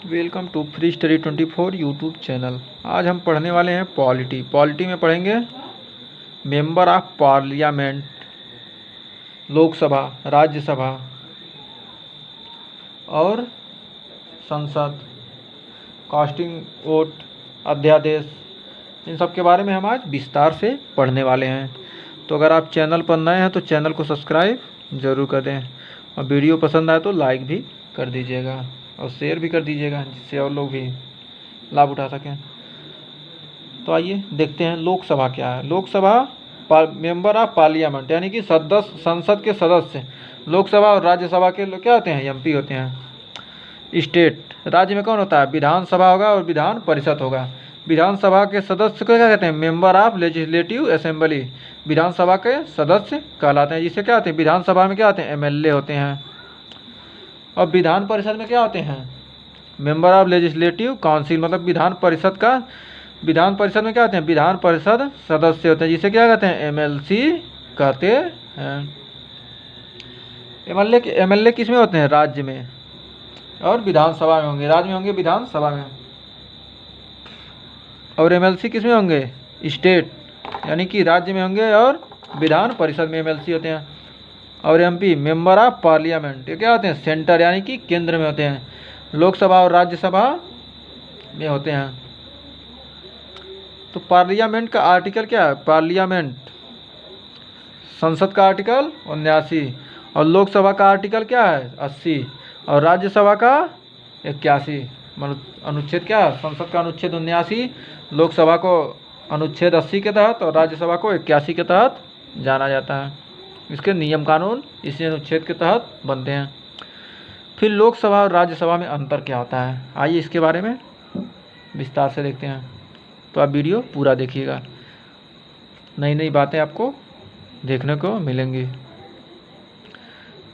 Welcome to free study 24 YouTube channel. आज हम पढ़ने वाले हैं पॉलिटी में पढ़ेंगे member of parliament, Lok Sabha, Rajya Sabha और संसद, कास्टिंग वोट, अध्यादेश, इन सब के बारे में हम आज विस्तार से पढ़ने वाले हैं। तो अगर आप चैनल पर नए हैं तो चैनल को सब्सक्राइब ज़रूर कर दें और वीडियो पसंद आए तो लाइक भी कर दीजिएगा और शेयर भी कर दीजिएगा, जिससे और लोग भी लाभ उठा सकें। तो आइए देखते हैं लोकसभा क्या है। लोकसभा मेंबर ऑफ पार्लियामेंट यानी कि सदस्य, संसद के सदस्य। लोकसभा और राज्यसभा के लोग क्या होते हैं? एमपी होते हैं। स्टेट, राज्य में कौन होता है? विधानसभा होगा और विधान परिषद होगा। विधानसभा के सदस्य को क्या कहते हैं? Member of legislative assembly. विधानसभा के सदस्य कहलाते हैं, जिसे क्या होते हैं? विधानसभा में क्या होते हैं? एमएलए होते हैं। और विधान परिषद में क्या होते हैं? मेंबर ऑफ लेजिस्लेटिव काउंसिल, मतलब विधान परिषद का, विधान परिषद में क्या होते हैं? विधान परिषद सदस्य होते हैं, जिसे क्या कहते हैं? एमएलसी कहते हैं। एमएलए किस में होते हैं? राज्य में और विधानसभा में होंगे। राज्य में होंगे, विधानसभा में। और एमएलसी किस में होंगे? स्टेट, यानी कि राज्य में होंगे और विधान परिषद में एमएलसी होते हैं। और एमपी मेंबर ऑफ पार्लियामेंट, ये क्या होते हैं? सेंटर, यानी कि केंद्र में होते हैं। लोकसभा और राज्यसभा में होते हैं। तो पार्लियामेंट का आर्टिकल क्या है? पार्लियामेंट, संसद का आर्टिकल 79 और लोकसभा का आर्टिकल क्या है? 80 और राज्यसभा का 81। अनुच्छेद क्या है? संसद का अनुच्छेद 79, लोकसभा को अनुच्छेद 80 के तहत और राज्यसभा को 81 के तहत जाना जाता है। इसके नियम कानून इसी अनुच्छेद के तहत बनते हैं। फिर लोकसभा और राज्यसभा में अंतर क्या होता है, आइए इसके बारे में विस्तार से देखते हैं। तो आप वीडियो पूरा देखिएगा, नई नई बातें आपको देखने को मिलेंगी।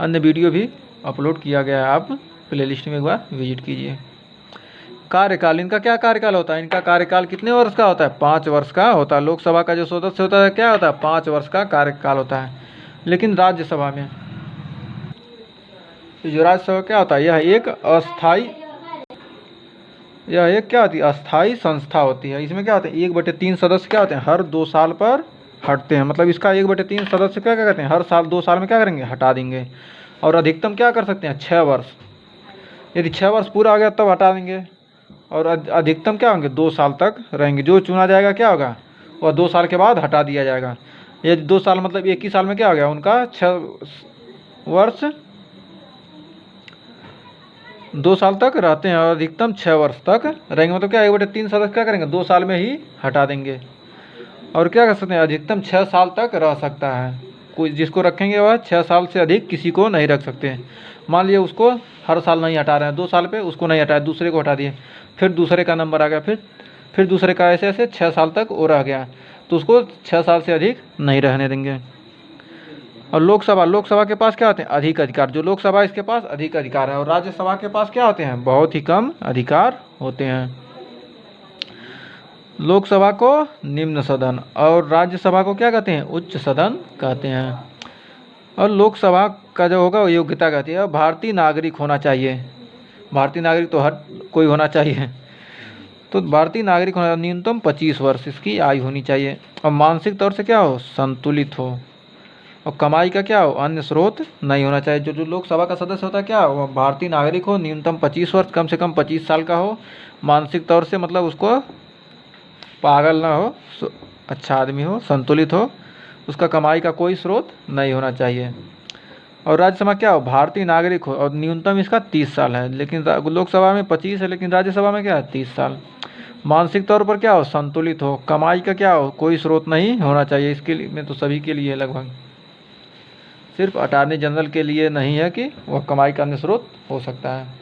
अन्य वीडियो भी अपलोड किया गया है, आप प्लेलिस्ट में एक बार विजिट कीजिए। कार्यकाल, इनका क्या कार्यकाल होता है? इनका कार्यकाल कितने वर्ष का होता है? 5 वर्ष का होता है। लोकसभा का जो सदस्य होता है क्या होता है? 5 वर्ष का कार्यकाल होता है। लेकिन राज्यसभा में, जो राज्यसभा क्या होता है? यह एक क्या होती है? अस्थाई संस्था होती है। इसमें क्या होता है? 1/3 सदस्य क्या होते हैं? हर 2 साल पर हटते हैं। मतलब इसका 1/3 सदस्य क्या कहते हैं? हर साल 2 साल में क्या करेंगे? हटा देंगे। और अधिकतम क्या कर सकते हैं? 6 वर्ष। यदि 6 वर्ष पूरा हो गया तब हटा देंगे। और अधिकतम क्या होंगे? 2 साल तक रहेंगे। जो चुना जाएगा क्या होगा? वह 2 साल के बाद हटा दिया जाएगा। यदि 2 साल मतलब एक ही साल में क्या हो गया? उनका 6 वर्ष 2 साल तक रहते हैं और अधिकतम 6 वर्ष तक रहेंगे। मतलब क्या 1/3 सदस्य क्या करेंगे? 2 साल में ही हटा देंगे। और क्या कर सकते हैं? अधिकतम 6 साल तक रह सकता है। कोई जिसको रखेंगे वह 6 साल से अधिक किसी को नहीं रख सकते। मान लीजिए उसको हर साल नहीं हटा रहे हैं, 2 साल पे उसको नहीं हटाया, दूसरे को हटा दिए, फिर दूसरे का नंबर आ गया, फिर दूसरे का, ऐसे ऐसे 6 साल तक वो रह गया, तो उसको 6 साल से अधिक नहीं रहने देंगे। और लोकसभा के पास क्या होते हैं? अधिक अधिकार। जो लोकसभा इसके पास अधिक अधिकार है। और राज्यसभा के पास क्या होते हैं? बहुत ही कम अधिकार होते हैं। लोकसभा को निम्न सदन और राज्यसभा को क्या कहते हैं? उच्च सदन कहते हैं। और लोकसभा का जो होगा वो योग्यता कहती है। भारतीय नागरिक होना चाहिए। भारतीय नागरिक तो हर कोई होना चाहिए। तो भारतीय नागरिक होना, न्यूनतम 25 वर्ष इसकी आयु होनी चाहिए। और मानसिक तौर से क्या हो? संतुलित हो। और कमाई का क्या हो? अन्य स्रोत नहीं होना चाहिए। जो लोकसभा का सदस्य होता है क्या हो? भारतीय नागरिक हो, न्यूनतम 25 वर्ष, कम से कम 25 साल का हो, मानसिक तौर से मतलब उसको पागल ना हो, अच्छा आदमी हो, संतुलित हो, उसका कमाई का कोई स्रोत नहीं होना चाहिए। और राज्यसभा क्या हो? भारतीय नागरिक हो और न्यूनतम इसका 30 साल है। लेकिन लोकसभा में 25 है, लेकिन राज्यसभा में क्या है? 30 साल। मानसिक तौर पर क्या हो? संतुलित हो। कमाई का क्या हो? कोई स्रोत नहीं होना चाहिए। इसके लिए में तो सभी के लिए है लगभग, सिर्फ अटॉर्नी जनरल के लिए नहीं है कि वह कमाई का अन्य स्रोत हो सकता है।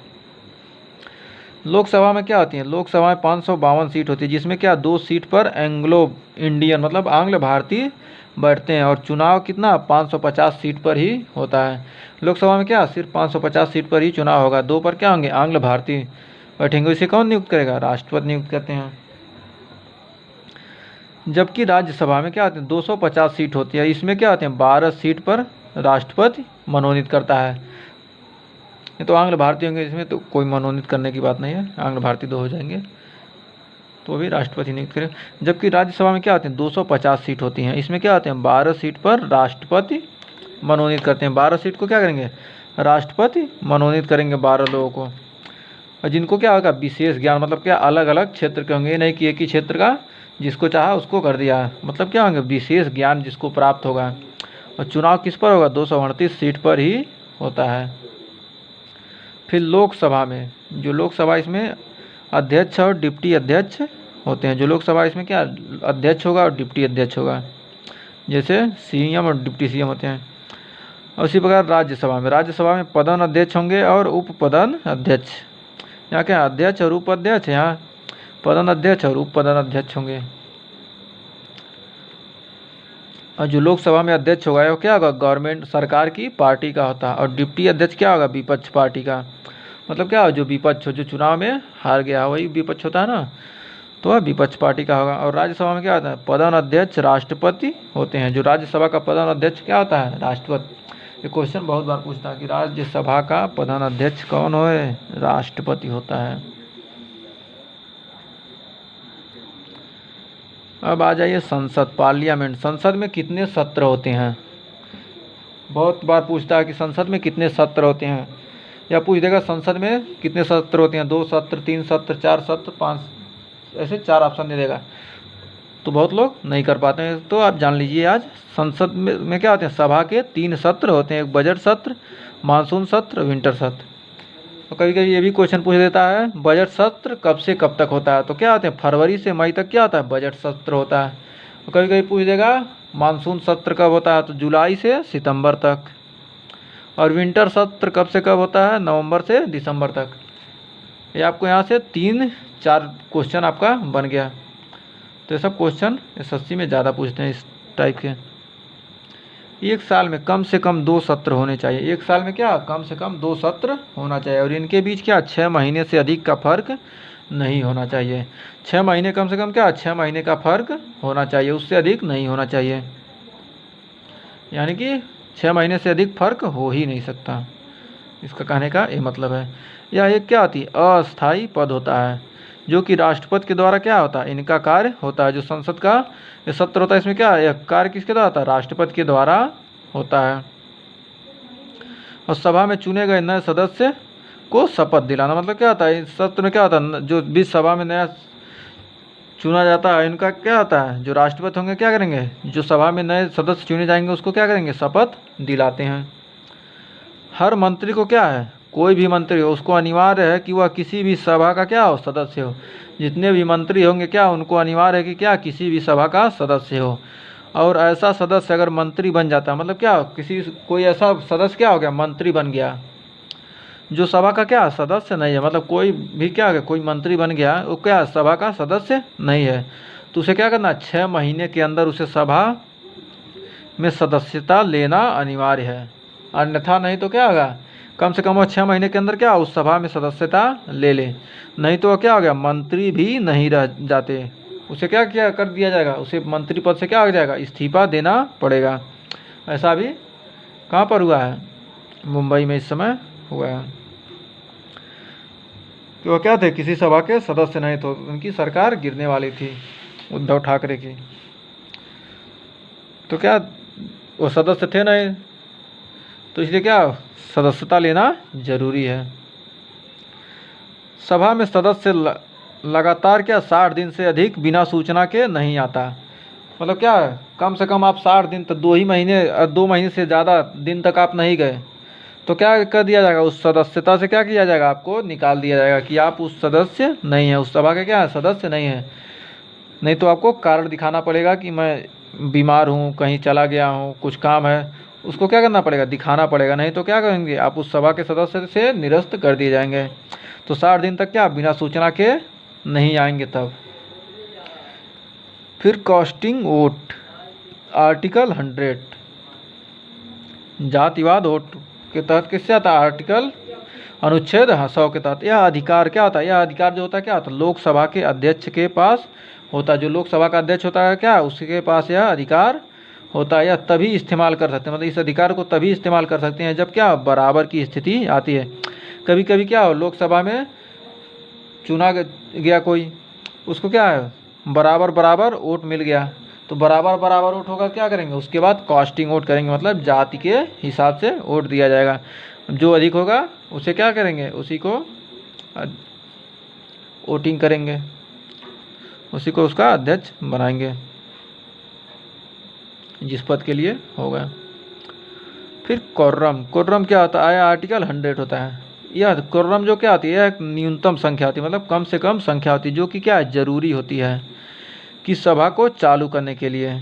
लोकसभा में क्या होती है? लोकसभा में 552 सीट होती है, जिसमें क्या 2 सीट पर एंग्लो इंडियन मतलब आंग्ल भारतीय बैठते हैं। और चुनाव कितना? 550 सीट पर ही होता है। लोकसभा में क्या सिर्फ 550 सीट पर ही चुनाव होगा। 2 पर क्या होंगे? आंग्ल भारतीय बैठेंगे। इसे कौन नियुक्त करेगा? राष्ट्रपति नियुक्त करते हैं। जबकि राज्यसभा में क्या होते हैं? 250 सीट होती है। इसमें क्या होते हैं? 12 सीट पर राष्ट्रपति मनोनीत करता है। ये तो आंग्ल भारतीय होंगे, इसमें तो कोई मनोनीत करने की बात नहीं है, आंग्ल भारतीय 2 हो जाएंगे, तो भी राष्ट्रपति नियुक्त करें। जबकि राज्यसभा में क्या होते हैं 250 सीट होती हैं, इसमें क्या होते हैं 12 सीट पर राष्ट्रपति मनोनीत करते हैं, 12 सीट को क्या करेंगे राष्ट्रपति मनोनीत करेंगे 12 लोगों को। और जिनको क्या होगा विशेष ज्ञान, मतलब क्या अलग अलग क्षेत्र के होंगे, नहीं कि एक ही क्षेत्र का जिसको चाहा उसको कर दिया, मतलब क्या होंगे विशेष ज्ञान जिसको प्राप्त होगा। और चुनाव किस पर होगा 238 सीट पर ही होता है। फिर लोकसभा में, जो लोकसभा इसमें अध्यक्ष और डिप्टी अध्यक्ष होते हैं, जो लोकसभा इसमें क्या अध्यक्ष होगा और डिप्टी अध्यक्ष होगा, जैसे सीएम और डिप्टी सीएम होते हैं। और उसी प्रकार राज्यसभा में प्रधान अध्यक्ष होंगे और उप प्रधान अध्यक्ष। यहाँ क्या अध्यक्ष और उपाध्यक्ष, यहाँ प्रधान अध्यक्ष और उप प्रधान अध्यक्ष होंगे। और जो लोकसभा में अध्यक्ष होगा वो क्या होगा गवर्नमेंट सरकार की पार्टी का होता है, और डिप्टी अध्यक्ष क्या होगा विपक्ष पार्टी का, मतलब क्या हो जो विपक्ष हो, जो चुनाव में हार गया वही विपक्ष होता है ना, तो वह विपक्ष पार्टी का होगा। और राज्यसभा में क्या होता है प्रधान अध्यक्ष राष्ट्रपति होते हैं, जो राज्यसभा का प्रधान अध्यक्ष क्या होता है राष्ट्रपति। ये क्वेश्चन बहुत बार पूछता है कि राज्यसभा का प्रधान अध्यक्ष कौन होए, राष्ट्रपति होता है। अब आ जाइए संसद पार्लियामेंट, संसद में कितने सत्र होते हैं, बहुत बार पूछता है कि संसद में कितने सत्र होते हैं, या पूछ देगा संसद में कितने सत्र होते हैं, 2 सत्र 3 सत्र 4 सत्र 5, ऐसे 4 ऑप्शन दे देगा, तो बहुत लोग नहीं कर पाते हैं। तो आप जान लीजिए आज संसद में क्या होते हैं सभा के 3 सत्र होते हैं, एक बजट सत्र, मानसून सत्र, विंटर सत्र। तो कभी कभी ये भी क्वेश्चन पूछ देता है बजट सत्र कब से कब तक होता है, तो क्या होते हैं फरवरी से मई तक क्या होता है बजट सत्र होता है। तो कभी कभी पूछ देगा मानसून सत्र कब होता है, तो जुलाई से सितंबर तक। और विंटर सत्र कब से कब होता है, नवंबर से दिसंबर तक। ये आपको यहाँ से 3-4 क्वेश्चन आपका बन गया। तो ये सब क्वेश्चन SSC में ज़्यादा पूछते हैं इस टाइप के। एक साल में कम से कम 2 सत्र होने चाहिए, एक साल में क्या कम से कम 2 सत्र होना चाहिए, और इनके बीच क्या 6 महीने से अधिक का फर्क नहीं होना चाहिए। 6 महीने कम से कम क्या 6 महीने का फर्क होना चाहिए, उससे अधिक नहीं होना चाहिए, यानी कि 6 महीने से अधिक फर्क हो ही नहीं सकता, इसका कहने का ये मतलब है। यह एक क्या होती है अस्थायी पद होता है, जो कि राष्ट्रपति के द्वारा क्या होता है इनका कार्य होता है। जो संसद का ये सत्र होता है इसमें क्या है कार्य किसके द्वारा होता है, राष्ट्रपति के द्वारा होता है। और सभा में चुने गए नए सदस्य को शपथ दिलाना, मतलब क्या होता है इस सत्र में क्या होता है जो बीच सभा में नया चुना जाता है इनका क्या होता है, जो राष्ट्रपति होंगे क्या करेंगे, जो सभा में नए सदस्य चुने जाएंगे उसको क्या करेंगे शपथ दिलाते हैं। हर मंत्री को क्या है, कोई भी मंत्री हो उसको अनिवार्य है कि वह किसी भी सभा का क्या हो सदस्य हो। जितने भी मंत्री होंगे क्या उनको अनिवार्य है कि क्या किसी भी सभा का सदस्य हो। और ऐसा सदस्य अगर मंत्री बन जाता है, मतलब क्या किसी कोई ऐसा सदस्य क्या हो गया मंत्री बन गया जो सभा का क्या सदस्य नहीं है, मतलब कोई भी क्या हो गया कोई मंत्री बन गया वो क्या सभा का सदस्य नहीं है, तो उसे क्या करना 6 महीने के अंदर उसे सभा में सदस्यता लेना अनिवार्य है। अन्यथा नहीं तो क्या होगा कम से कम वो 6 महीने के अंदर क्या उस सभा में सदस्यता ले ले, नहीं तो क्या हो गया मंत्री भी नहीं रह जाते, उसे क्या क्या कर दिया जाएगा, उसे मंत्री पद से क्या हो जाएगा इस्तीफा देना पड़ेगा। ऐसा भी कहाँ पर हुआ है, मुंबई में इस समय हुआ है। तो वो क्या थे किसी सभा के सदस्य नहीं, तो उनकी सरकार गिरने वाली थी उद्धव ठाकरे की, तो क्या वो सदस्य थे नहीं, तो इसलिए क्या सदस्यता लेना जरूरी है। सभा में सदस्य लगातार क्या 60 दिन से अधिक बिना सूचना के नहीं आता, मतलब क्या कम से कम आप 60 दिन तक 2 महीने से ज़्यादा दिन तक आप नहीं गए तो क्या कर दिया जाएगा उस सदस्यता से क्या किया जाएगा आपको निकाल दिया जाएगा कि आप उस सदस्य नहीं है, उस सभा के क्या सदस्य नहीं है। नहीं तो आपको कारण दिखाना पड़ेगा कि मैं बीमार हूँ, कहीं चला गया हूँ, कुछ काम है, उसको क्या करना पड़ेगा दिखाना पड़ेगा, नहीं तो क्या करेंगे आप उस सभा के सदस्य से निरस्त कर दिए जाएंगे। तो 60 दिन तक क्या बिना सूचना के नहीं आएंगे तब। फिर कास्टिंग वोट आर्टिकल 100 जातिवाद वोट के तहत किससे आता है आर्टिकल अनुच्छेद 100 के तहत। यह अधिकार क्या होता है, यह अधिकार जो होता है क्या होता है लोकसभा के अध्यक्ष के पास होता है, जो लोकसभा का अध्यक्ष होता है क्या उसके पास यह अधिकार होता है। यह तभी इस्तेमाल कर सकते हैं, मतलब इस अधिकार को तभी इस्तेमाल कर सकते हैं जब क्या बराबर की स्थिति आती है। कभी कभी क्या हो, लोकसभा में चुना गया कोई, उसको क्या है बराबर बराबर वोट मिल गया, तो बराबर बराबर वोट होगा, क्या करेंगे उसके बाद कास्टिंग वोट करेंगे, मतलब जाति के हिसाब से वोट दिया जाएगा। जो अधिक होगा उसे क्या करेंगे, उसी को वोटिंग करेंगे, उसी को उसका अध्यक्ष बनाएंगे जिस पद के लिए होगा। फिर कोर्रम, कोर्रम क्या होता है, आर्टिकल 100 होता है। यह कोर्रम जो क्या होती है, एक न्यूनतम संख्या होती है, मतलब कम से कम संख्या होती है, जो कि क्या है जरूरी होती है कि सभा को चालू करने के लिए।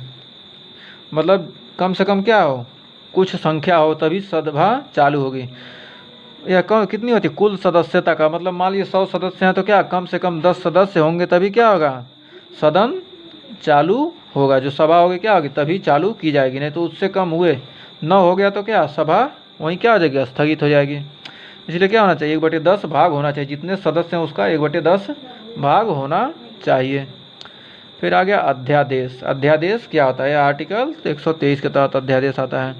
मतलब कम से कम क्या हो, कुछ संख्या हो तभी सभा चालू होगी। यह कितनी होती है, कुल सदस्यता का, मतलब मान लीजिए 100 सदस्य हैं तो क्या कम से कम 10 सदस्य होंगे तभी क्या होगा, सदन चालू होगा, जो सभा होगी क्या होगी तभी चालू की जाएगी, नहीं तो उससे कम हुए न हो गया तो क्या सभा वहीं क्या हो जाएगी, स्थगित हो जाएगी। इसलिए क्या होना चाहिए, 1/10 भाग होना चाहिए, जितने सदस्य हैं उसका 1/10 भाग होना चाहिए। फिर आ गया अध्यादेश। अध्यादेश क्या होता है, आर्टिकल 123 के तहत अध्यादेश आता है।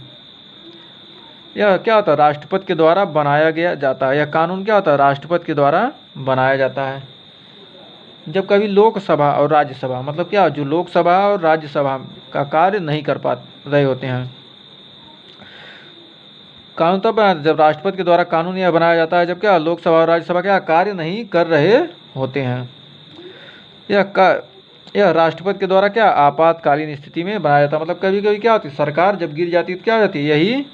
यह क्या होता है, राष्ट्रपति के द्वारा बनाया गया जाता है। यह कानून क्या होता है, राष्ट्रपति के द्वारा बनाया जाता है। जब कभी लोकसभा और राज्यसभा, मतलब क्या जो लोकसभा और राज्यसभा का कार्य नहीं कर पा रहे होते हैं, कानून तब बनाया जब राष्ट्रपति के द्वारा कानून यह बनाया जाता है जब क्या लोकसभा और राज्यसभा क्या कार्य नहीं कर रहे होते हैं। यह राष्ट्रपति के द्वारा क्या आपातकालीन स्थिति में बनाया जाता है। मतलब कभी कभी क्या होती है, सरकार जब गिर जाती है तो क्या हो जाती है, यही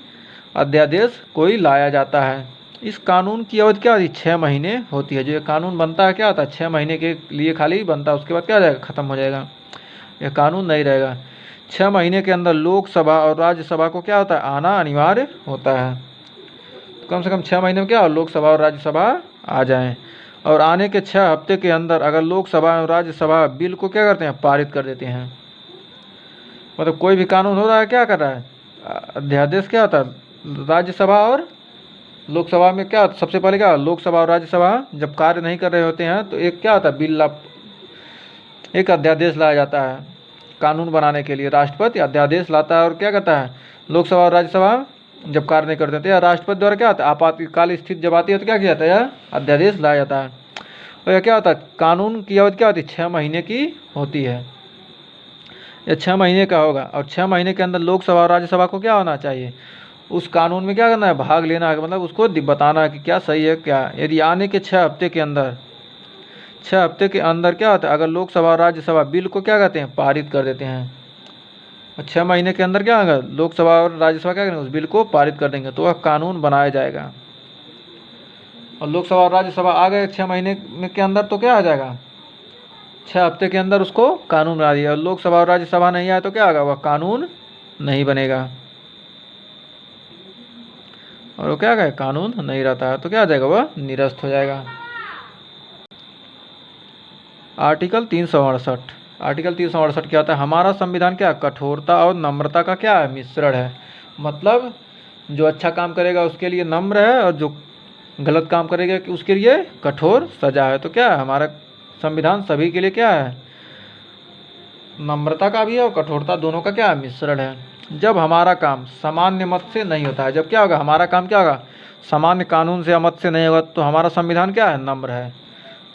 अध्यादेश कोई लाया जाता है। इस कानून की अवधि क्या होती है, 6 महीने होती है। जो ये कानून बनता है क्या होता है, 6 महीने के लिए खाली बनता है, उसके बाद क्या हो जाएगा, ख़त्म हो जाएगा, यह कानून नहीं रहेगा। 6 महीने के अंदर लोकसभा और राज्यसभा को क्या होता है, आना अनिवार्य होता है। तो कम से कम 6 महीने में क्या लोकसभा और राज्यसभा आ जाएं, और आने के 6 हफ्ते के अंदर अगर लोकसभा और राज्यसभा बिल को क्या करते हैं, पारित कर देते हैं। मतलब कोई भी कानून हो रहा है क्या कर रहा है, अध्यादेश क्या होता है, राज्यसभा और लोकसभा में क्या, सबसे पहले क्या लोकसभा और राज्यसभा जब कार्य नहीं कर रहे होते हैं तो एक क्या होता है बिल, एक अध्यादेश लाया जाता है कानून बनाने के लिए। राष्ट्रपति अध्यादेश लाता है और क्या कहता है, लोकसभा और राज्यसभा जब कार्य नहीं करते थे, राष्ट्रपति द्वारा क्या होता है आपातकाल स्थिति जब आती है तो क्या किया जाता है, यह अध्यादेश लाया जाता है। और यह क्या होता है, कानून की अवधि क्या होती है, 6 महीने की होती है। यह 6 महीने का होगा, और 6 महीने के अंदर लोकसभा और राज्यसभा को क्या होना चाहिए, उस कानून में क्या करना है, भाग लेना है, मतलब उसको बताना है कि क्या सही है क्या। यदि आने के 6 हफ्ते के अंदर, 6 हफ्ते के अंदर क्या होता है, अगर लोकसभा और राज्यसभा बिल को क्या कहते हैं, पारित कर देते हैं, और 6 महीने के अंदर क्या होगा, लोकसभा और राज्यसभा क्या करेंगे, उस बिल को पारित कर देंगे, तो वह कानून बनाया जाएगा। और लोकसभा और राज्यसभा आ गए 6 महीने में के अंदर तो क्या आ जाएगा, 6 हफ्ते के अंदर उसको कानून बना दिया। और लोकसभा और राज्यसभा नहीं आए तो क्या होगा, वह कानून नहीं बनेगा, और वो क्या कहे कानून नहीं रहता है तो क्या आ जाएगा, वह निरस्त हो जाएगा। आर्टिकल 368। आर्टिकल 368 क्या होता है, हमारा संविधान क्या कठोरता और नम्रता का क्या है, मिश्रण है। मतलब जो अच्छा काम करेगा उसके लिए नम्र है, और जो गलत काम करेगा उसके लिए कठोर सजा है। तो क्या है, हमारा संविधान सभी के लिए क्या है, नम्रता का भी है और कठोरता, दोनों का क्या है, मिश्रण है। जब हमारा काम सामान्य मत से नहीं होता है, जब क्या होगा, हमारा काम क्या होगा, सामान्य कानून से या मत से नहीं होगा, तो हमारा संविधान क्या है, नम्र है।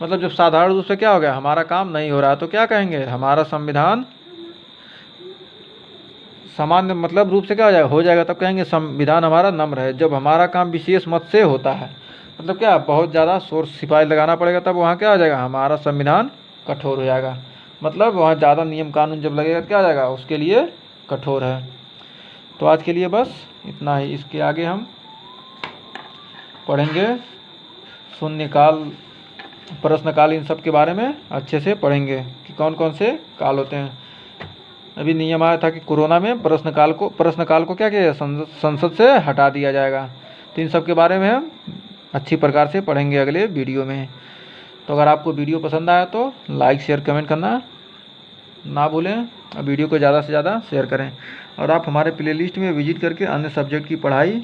मतलब जब साधारण रूप से क्या हो गया, हमारा काम नहीं हो रहा है, तो क्या कहेंगे, हमारा संविधान सामान्य मतलब रूप से क्या हो जाएगा, तब कहेंगे संविधान हमारा नम्र है। जब हमारा काम विशेष मत से होता है, मतलब क्या बहुत ज़्यादा शोर सिपाही लगाना पड़ेगा, तब वहाँ क्या हो जाएगा, हमारा संविधान कठोर हो जाएगा। मतलब वहाँ ज़्यादा नियम कानून जब लगेगा तो क्या हो जाएगा, उसके लिए कठोर है। तो आज के लिए बस इतना ही। इसके आगे हम पढ़ेंगे शून्यकाल, प्रश्नकाल, इन सब के बारे में अच्छे से पढ़ेंगे कि कौन कौन से काल होते हैं। अभी नियम आया था कि कोरोना में प्रश्नकाल को क्या किया, संसद से हटा दिया जाएगा। तो इन सब के बारे में हम अच्छी प्रकार से पढ़ेंगे अगले वीडियो में। तो अगर आपको वीडियो पसंद आया तो लाइक शेयर कमेंट करना ना भूलें, और वीडियो को ज़्यादा से ज़्यादा शेयर करें। और आप हमारे प्लेलिस्ट में विजिट करके अन्य सब्जेक्ट की पढ़ाई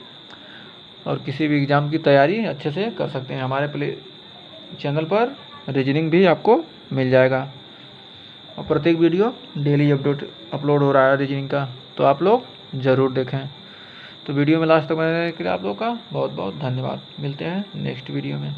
और किसी भी एग्ज़ाम की तैयारी अच्छे से कर सकते हैं। हमारे चैनल पर रीजनिंग भी आपको मिल जाएगा, और प्रत्येक वीडियो डेली अपलोड हो रहा है रीजनिंग का, तो आप लोग ज़रूर देखें। तो वीडियो में लास्ट तक बने रहने के लिए आप लोगों का बहुत बहुत धन्यवाद। मिलते हैं नेक्स्ट वीडियो में।